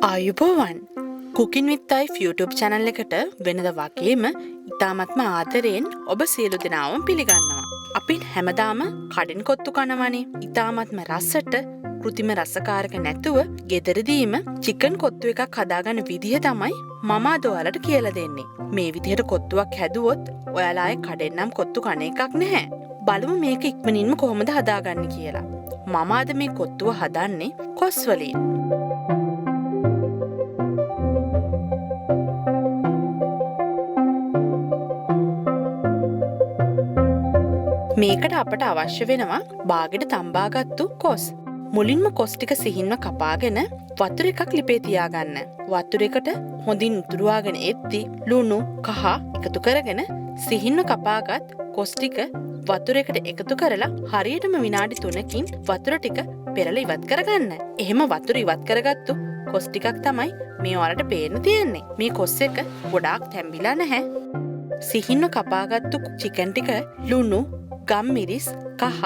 ආයුබෝවන් cooking විත් අයිෆ් YouTube channel එකට වෙනද වගේම ඉතාමත්ම ආදරයෙන් ඔබ සියලු දෙනාම පිළිගන්නවා. අපි හැමදාම කඩෙන් කොත්තු කනවනේ. ඉතාමත්ම රසට කෘතිම රසකාරක නැතුව ගෙදරදීම චිකන් කොත්තු එකක් හදාගන්න විදිහ තමයි මම අද ඔයාලට කියලා දෙන්නේ. මේ විදිහට කොත්තුවක් හැදුවොත් ඔයාලා ආයේ කඩෙන් නම් කොත්තු කන එකක් නැහැ. බලමු මේක ඉක්මනින්ම කොහොමද හදාගන්නේ කියලා. මම අද මේ කොත්තුව හදන්නේ කොස් වලින්. මේකට අපට අවශ්‍ය වෙනවා බාගෙට තම්බාගත්තු කොස්. මුලින්ම කොස් ටික සිහින්ම කපාගෙන වතුර එකක් ලිපේ තියාගන්න. වතුර එකට හොඳින් උතුරවාගෙන එද්දි ලුණු කහ එකතු කරගෙන සිහින්ම කපාගත් කොස් ටික වතුර එකට එකතු කරලා හරියටම විනාඩි 3කින් වතුර ටික පෙරලා ඉවත් කරගන්න. එහෙම වතුර ඉවත් කරගත්තු කොස් ටිකක් තමයි මේ ඔයාලට පේන්න තියෙන්නේ. මේ කොස් එක ගොඩාක් තැඹිලා නැහැ. සිහින්ම කපාගත්තු චිකන් ටික ලුණු ගම්මිරිස් කහ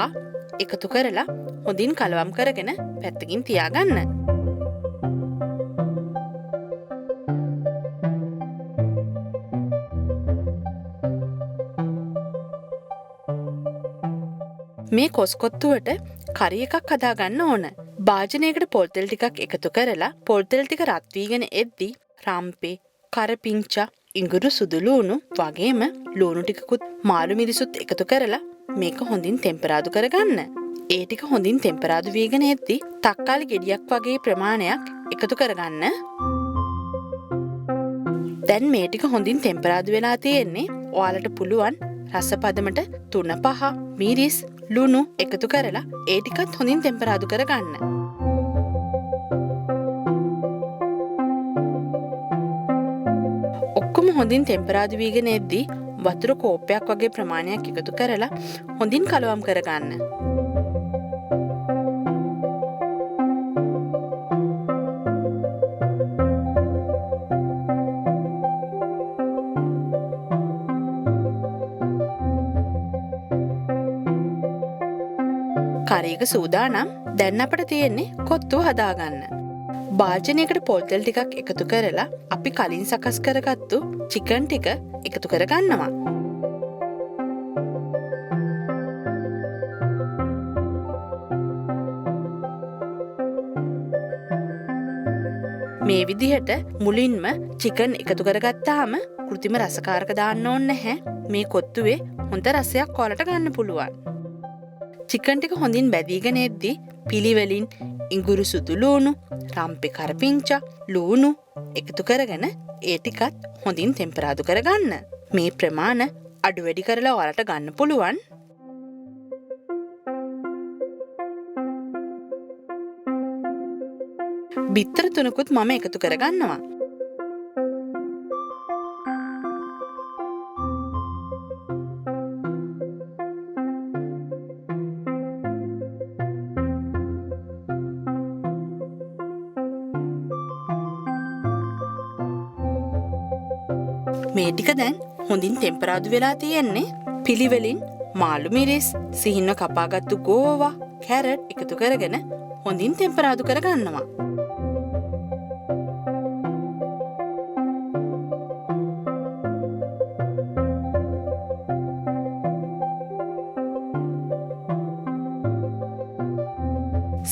එකතු කරලා හොඳින් කලවම් කරගෙන පැත්තකින් තියාගන්න. මේ කොස්කොත්තුවට කරි එකක් හදාගන්න ඕන. භාජනයකට පොල් තෙල් ටිකක් එකතු කරලා පොල් තෙල් ටික රත් වීගෙන එද්දි රම්පේ, කරපිංචා, ඉඟුරු සුදු ලූණු වගේම ලූණු ටිකකුත් මාළු මිරිසුත් එකතු කරලා මේක හොඳින් ටෙම්පරාදු කරගන්න. ඒ ටික හොඳින් ටෙම්පරාදු වීගෙන එද්දි තක්කාලි ගෙඩියක් වගේ ප්‍රමාණයක් එකතු කරගන්න. දැන් මේ ටික හොඳින් ටෙම්පරාදු වෙලා තියෙන්නේ. ඔයාලට පුළුවන් රස පදමට 3-5 මිරිස් ලුණු එකතු කරලා ඒ ටිකත් හොඳින් ටෙම්පරාදු කරගන්න. ඔක්කොම හොඳින් ටෙම්පරාදු වීගෙන එද්දි වතුර කෝප්පයක් වගේ ප්‍රමාණයක් එකතු කරලා හොඳින් කලවම් කරගන්න. කරි එක සූදානම්. දැන් අපිට තියෙන්නේ කොත්තුව හදාගන්න. භාජනයකට පොල් තෙල් ටිකක් එකතු කරලා අපි කලින් සකස් කරගත්තු චිකන් ටික එකතු කරගන්නවා. මේ විදිහට මුලින්ම චිකන් එකතු කරගත්තාම කෘතිම රසකාරක දාන්න ඕනේ නැහැ. මේ කොත්තුවේ හොඳ රසයක් ඔයාලට ගන්න පුළුවන්. චිකන් ටික හොඳින් බැදීගෙන එද්දි පිළිවෙලින් ඉඟුරු සුදු ලූණු, රම්පේ කරපිංචා, ලූණු එකතු කරගෙන ඒ ටිකත් හොඳින් ටෙම්පරාදු කරගන්න. මේ ප්‍රමාණ අඩු වැඩි කරලා ඔයාලට ගන්න පුළුවන්. බිත්තර 3කුත් මම එකතු කරගන්නවා. මේ ටික දැන් හොඳින් ටෙම්පරාදු වෙලා තියෙන්නේ. පිළිවෙලින් මාළු මිරිස්, සිහින්ව කපාගත්තු ගෝවා, කැරට් එකතු කරගෙන හොඳින් ටෙම්පරාදු කරගන්නවා.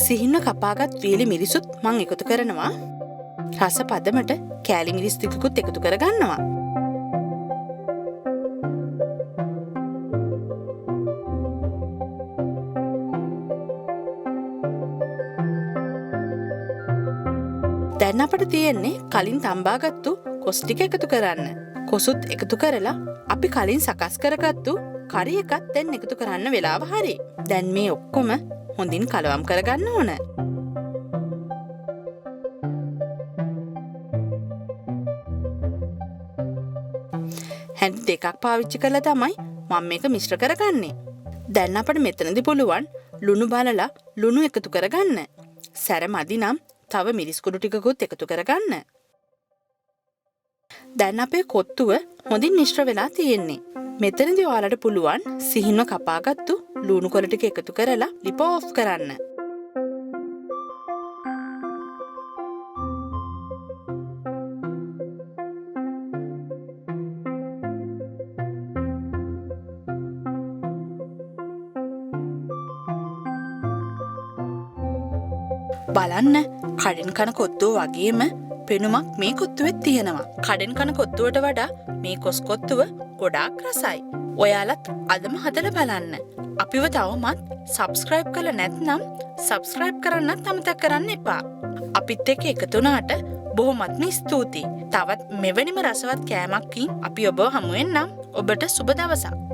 සිහින්ව කපාගත් වීලි මිරිසුත් මං එකතු කරනවා. රස පදමට කෑලි මිරිස් ටිකකුත් එකතු කරගන්නවා. දැන් අපිට තියෙන්නේ කලින් තම්බාගත්තු කොස් ටික එකතු කරන්න. කොසුත් එකතු කරලා අපි කලින් සකස් කරගත්තු කරි එකත් දැන් එකතු කරන්න වෙලාව හරි. දැන් මේ ඔක්කොම හොඳින් කලවම් කරගන්න ඕන. හැන්ඩ් දෙකක් පාවිච්චි කරලා තමයි මම මේක මිශ්‍ර කරගන්නේ. දැන් අපිට මෙතනදී පුළුවන් ලුණු බලලා ලුණු එකතු කරගන්න. සැර මදි නම් තව මිරිස් කුඩු ටිකකුත් එකතු කරගන්න. දැන් අපේ කොත්තුව හොඳින් මිශ්‍ර වෙලා තියෙන්නේ. මෙතනදී ඔයාලට පුළුවන් සිහින්ව කපාගත්තු ලුණු කොළ ටික එකතු කරලා ලිප ඔෆ් කරන්න. බලන්න කඩෙන් කන කොත්තුව වගේම පෙනුමක් මේ කොත්තුවෙත් තියෙනවා. කඩෙන් කන කොත්තුවට වඩා මේ කොස් කොත්තුව ගොඩාක් රසයි. ඔයාලත් අදම හදලා බලන්න. අපිව තවමත් සබස්ක්‍රයිබ් කරලා නැත්නම් සබස්ක්‍රයිබ් කරන්නත් අමතක කරන්න එපා. අපිත් එක්ක එකතු වුණාට බොහොමත්ම ස්තුතියි. තවත් මෙවැනිම රසවත් කෑමක්කින් අපි ඔබව හමු වෙන්නම්. ඔබට සුබ දවසක්.